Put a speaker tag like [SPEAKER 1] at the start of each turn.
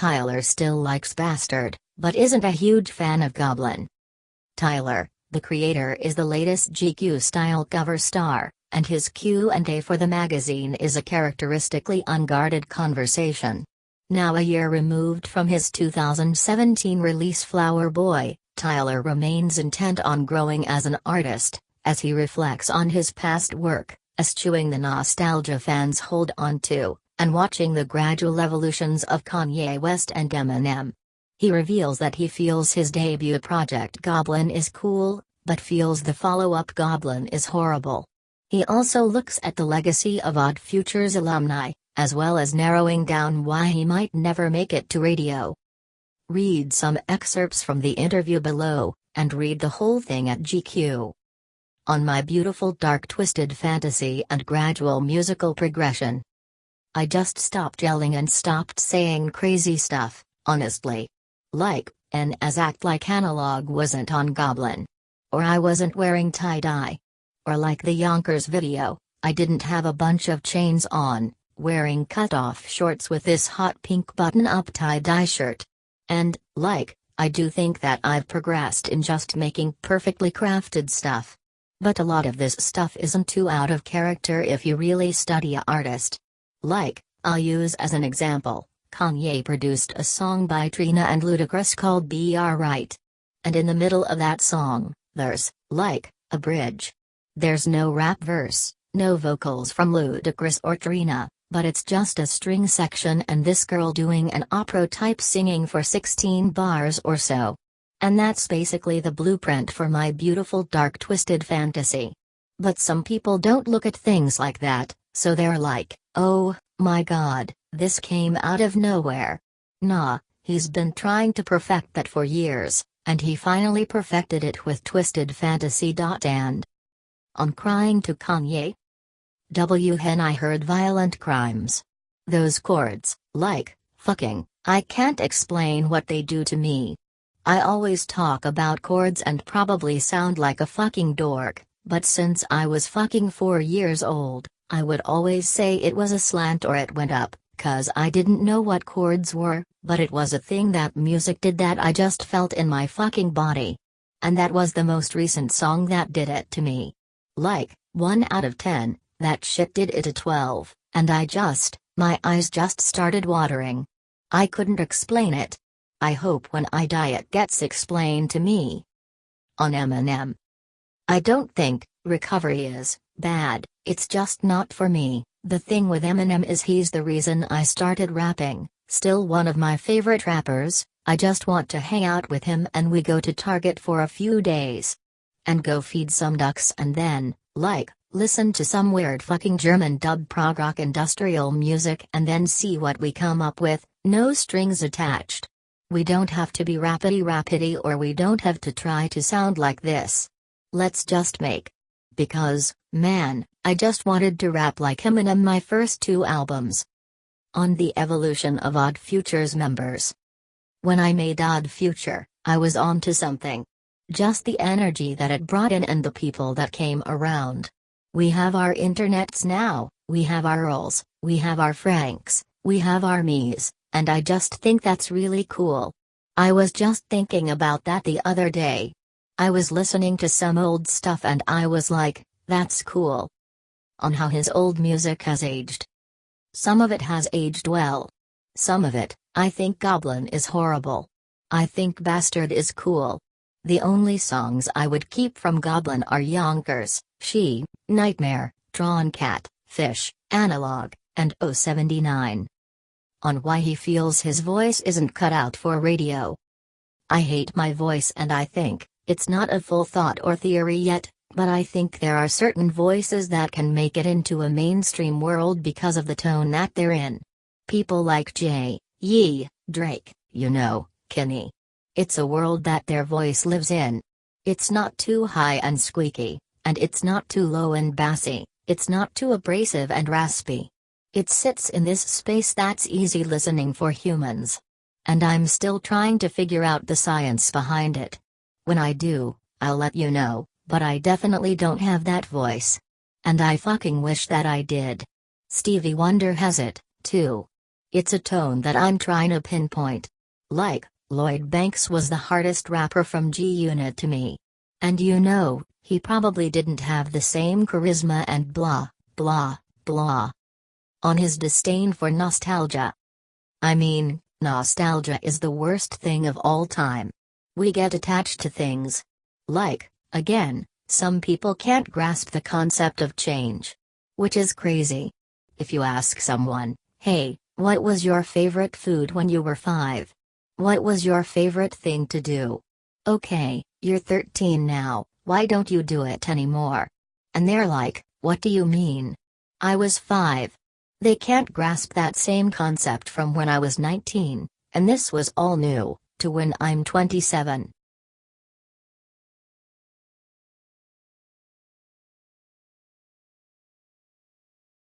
[SPEAKER 1] Tyler still likes Bastard, but isn't a huge fan of Goblin. Tyler, the creator, is the latest GQ-style cover star, and his Q&A for the magazine is a characteristically unguarded conversation. Now a year removed from his 2017 release Flower Boy, Tyler remains intent on growing as an artist, as he reflects on his past work, eschewing the nostalgia fans hold on to, and watching the gradual evolutions of Kanye West and Eminem. He reveals that he feels his debut project Goblin is cool, but feels the follow-up Goblin is horrible. He also looks at the legacy of Odd Future's alumni, as well as narrowing down why he might never make it to radio. Read some excerpts from the interview below, and read the whole thing at GQ. On my beautiful dark twisted fantasy and gradual musical progression. I just stopped yelling and stopped saying crazy stuff, honestly. As act like analog wasn't on Goblin. Or I wasn't wearing tie-dye. Or like the Yonkers video, I didn't have a bunch of chains on, wearing cutoff shorts with this hot pink button-up tie-dye shirt. And, I do think that I've progressed in just making perfectly crafted stuff. But a lot of this stuff isn't too out of character if you really study an artist. I'll use as an example, Kanye produced a song by Trina and Ludacris called Be Alright. And in the middle of that song, there's, a bridge. There's no rap verse, no vocals from Ludacris or Trina, but it's just a string section and this girl doing an opera-type singing for 16 bars or so. And that's basically the blueprint for my beautiful dark twisted fantasy. But some people don't look at things like that, so they're like, oh, my god, this came out of nowhere. Nah, he's been trying to perfect that for years, and he finally perfected it with Twisted Fantasy. And on Crying to Kanye? When I heard violent crimes. Those chords, fucking, I can't explain what they do to me. I always talk about chords and probably sound like a fucking dork, but since I was fucking 4 years old, I would always say it was a slant or it went up, 'cause I didn't know what chords were, but it was a thing that music did that I just felt in my fucking body. And that was the most recent song that did it to me. 1 out of 10. That shit did it a 12, and my eyes just started watering. I couldn't explain it. I hope when I die it gets explained to me. On Eminem. I don't think recovery is bad, it's just not for me. The thing with Eminem is he's the reason I started rapping, still one of my favorite rappers. I just want to hang out with him and we go to Target for a few days. And go feed some ducks and then, listen to some weird fucking German dub prog rock industrial music and then see what we come up with, no strings attached. We don't have to be rappity or we don't have to try to sound like this. Let's just make. Because, man, I just wanted to rap like Eminem my first 2 albums. On the evolution of Odd Future's members. When I made Odd Future, I was onto something. Just the energy that it brought in and the people that came around. We have our internets now, we have our Earls, we have our Franks, we have our me's, and I just think that's really cool. I was just thinking about that the other day. I was listening to some old stuff and I was like, that's cool. On how his old music has aged. Some of it has aged well. Some of it, I think Goblin is horrible. I think Bastard is cool. The only songs I would keep from Goblin are Yonkers, She, Nightmare, Drawn Cat, Fish, Analog, and 079. On why he feels his voice isn't cut out for radio. I hate my voice and I think, it's not a full thought or theory yet, but I think there are certain voices that can make it into a mainstream world because of the tone that they're in. People like Ye, Drake, Kanye. It's a world that their voice lives in. It's not too high and squeaky, and it's not too low and bassy, it's not too abrasive and raspy. It sits in this space that's easy listening for humans. And I'm still trying to figure out the science behind it. When I do, I'll let you know, but I definitely don't have that voice. And I fucking wish that I did. Stevie Wonder has it, too. It's a tone that I'm trying to pinpoint. Like, Lloyd Banks was the hardest rapper from G-Unit to me. And you know, he probably didn't have the same charisma and blah, blah, blah. On his disdain for nostalgia. I mean, nostalgia is the worst thing of all time. We get attached to things. Like, again, some people can't grasp the concept of change. Which is crazy. If you ask someone, hey, what was your favorite food when you were 5? What was your favorite thing to do? Okay, you're 13 now, why don't you do it anymore? And they're like, what do you mean? I was 5. They can't grasp that same concept from when I was 19, and this was all new, to when I'm 27.